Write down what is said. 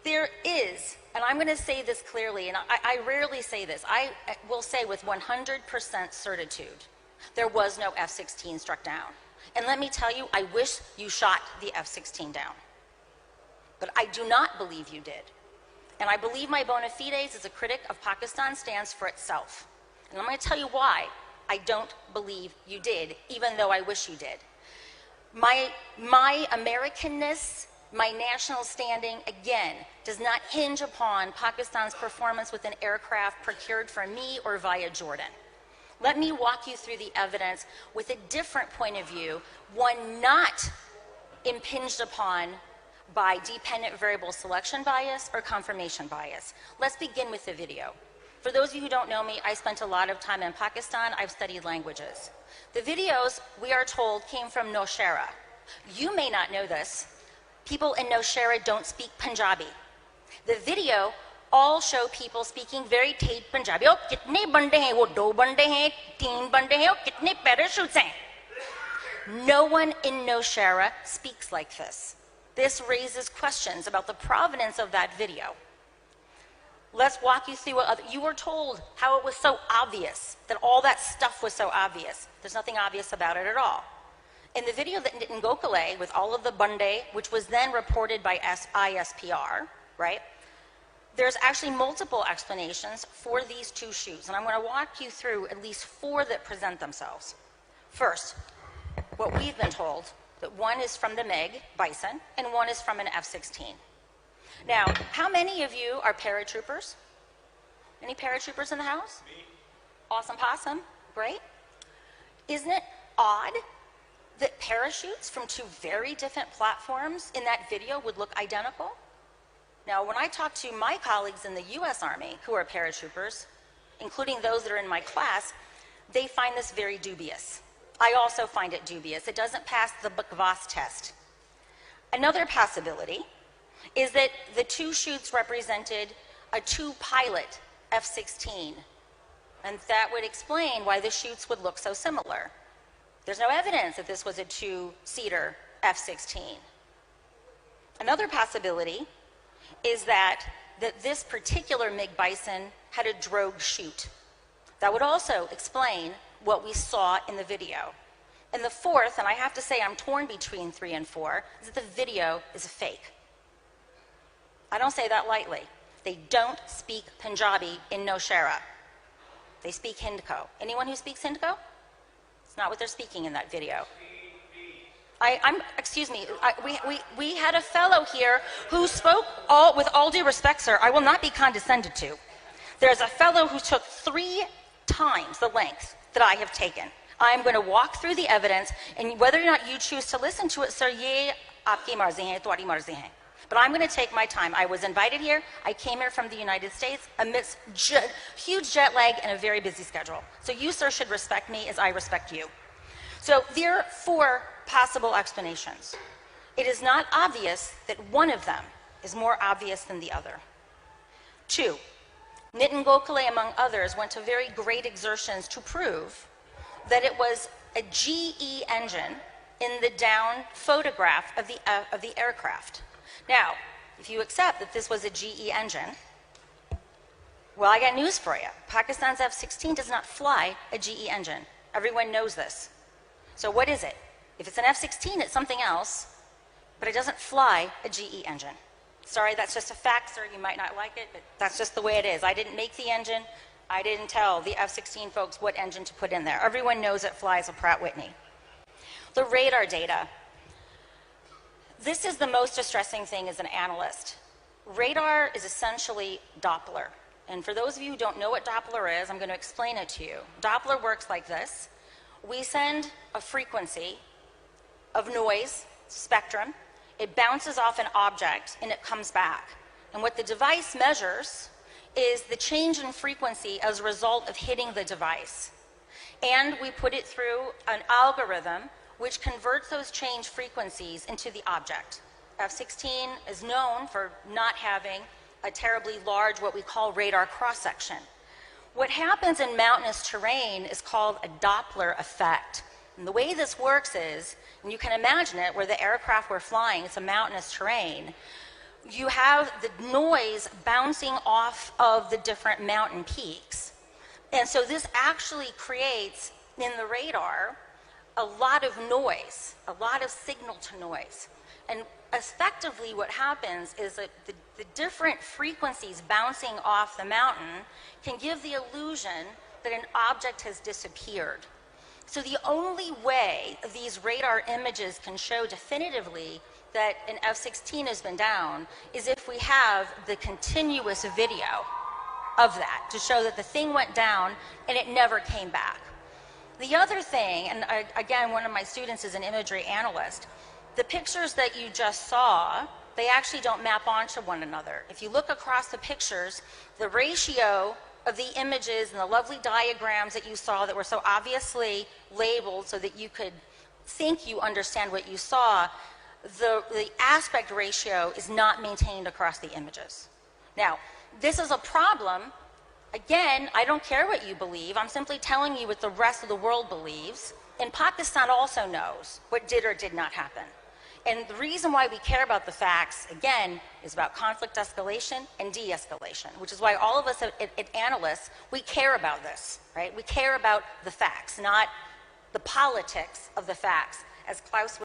There is, and I'm going to say this clearly, and I rarely say this, I will say with 100% certitude, there was no F-16 struck down. And let me tell you, I wish you shot the F-16 down. But I do not believe you did. And I believe my bonafides as a critic of Pakistan stands for itself. And I'm going to tell you why I don't believe you did, even though I wish you did. My Americanness, my national standing, again, does not hinge upon Pakistan's performance with an aircraft procured from me or via Jordan. Let me walk you through the evidence with a different point of view, one not impinged upon by dependent variable selection bias or confirmation bias. Let's begin with the video. For those of you who don't know me, I spent a lot of time in Pakistan. I've studied languages. The videos, we are told, came from Nowshera. You may not know this. People in Nowshera don't speak Punjabi. The video all show people speaking very tame Punjabi. Oh, kitne bande hain? Wo do bande hain, teen bande hain, oh, kitne parachutes hain? No one in Nowshera speaks like this. This raises questions about the provenance of that video. Let's walk you through what you were told, how it was so obvious, that all that stuff was so obvious. There's nothing obvious about it at all. In the video that Ngokale, with all of the Bunde, which was then reported by ISPR, right, there's actually multiple explanations for these two shoots, and I'm going to walk you through at least 4 that present themselves. First, what we've been told, that one is from the MIG Bison and one is from an F-16. Now, how many of you are paratroopers? Any paratroopers in the house? Me. Awesome possum, great. Isn't it odd that parachutes from 2 very different platforms in that video would look identical? Now, when I talk to my colleagues in the US Army who are paratroopers, including those that are in my class, they find this very dubious. I also find it dubious. It doesn't pass the Bakwas test. Another possibility is that the 2 shoots represented a 2-pilot F-16, and that would explain why the shoots would look so similar. There's no evidence that this was a 2-seater F-16. Another possibility is that this particular MiG Bison had a drogue chute. That would also explain what we saw in the video. And the 4th, and I have to say I'm torn between 3 and 4, is that the video is a fake. I don't say that lightly. They don't speak Punjabi in Nowshera. They speak Hindko. Anyone who speaks Hindko? It's not what they're speaking in that video. Excuse me, we had a fellow here who spoke, with all due respect, sir, I will not be condescended to. There's a fellow who took 3 times the length that I have taken. I'm going to walk through the evidence, and whether or not you choose to listen to it, sir, ye aapki marzi hai, tuadi marzi hai. But I'm going to take my time. I was invited here. I came here from the United States amidst huge jet lag and a very busy schedule. So you, sir, should respect me as I respect you. So there are 4 possible explanations. It is not obvious that one of them is more obvious than the other. 2, Nitin Gokhale, among others, went to very great exertions to prove that it was a GE engine in the down photograph of the aircraft. Now, if you accept that this was a GE engine, well, I got news for you. Pakistan's F-16 does not fly a GE engine. Everyone knows this. So what is it? If it's an F-16, it's something else, but it doesn't fly a GE engine. Sorry, that's just a fact, sir. You might not like it, but that's just the way it is. I didn't make the engine. I didn't tell the F-16 folks what engine to put in there. Everyone knows it flies a Pratt Whitney. The radar data. This is the most distressing thing as an analyst. Radar is essentially Doppler. And for those of you who don't know what Doppler is, I'm going to explain it to you. Doppler works like this. We send a frequency of noise, spectrum. It bounces off an object and it comes back. And what the device measures is the change in frequency as a result of hitting the device. And we put it through an algorithm which converts those change frequencies into the object. F-16 is known for not having a terribly large, what we call radar cross-section. What happens in mountainous terrain is called a Doppler effect. And the way this works is, and you can imagine it, where the aircraft were flying, it's a mountainous terrain, you have the noise bouncing off of the different mountain peaks. And so this actually creates in the radar a lot of noise, a lot of signal to noise. And effectively what happens is that the different frequencies bouncing off the mountain can give the illusion that an object has disappeared. So the only way these radar images can show definitively that an F-16 has been down is if we have the continuous video of that to show that the thing went down and it never came back. The other thing, and again, one of my students is an imagery analyst, the pictures that you just saw, they actually don't map onto one another. If you look across the pictures, the ratio of the images and the lovely diagrams that you saw that were so obviously labeled so that you could think you understand what you saw, the aspect ratio is not maintained across the images. Now, this is a problem. Again, I don't care what you believe. I'm simply telling you what the rest of the world believes. And Pakistan also knows what did or did not happen. And the reason why we care about the facts, again, is about conflict escalation and de-escalation, which is why all of us at analysts, we care about this, right? We care about the facts, not the politics of the facts, as Klaus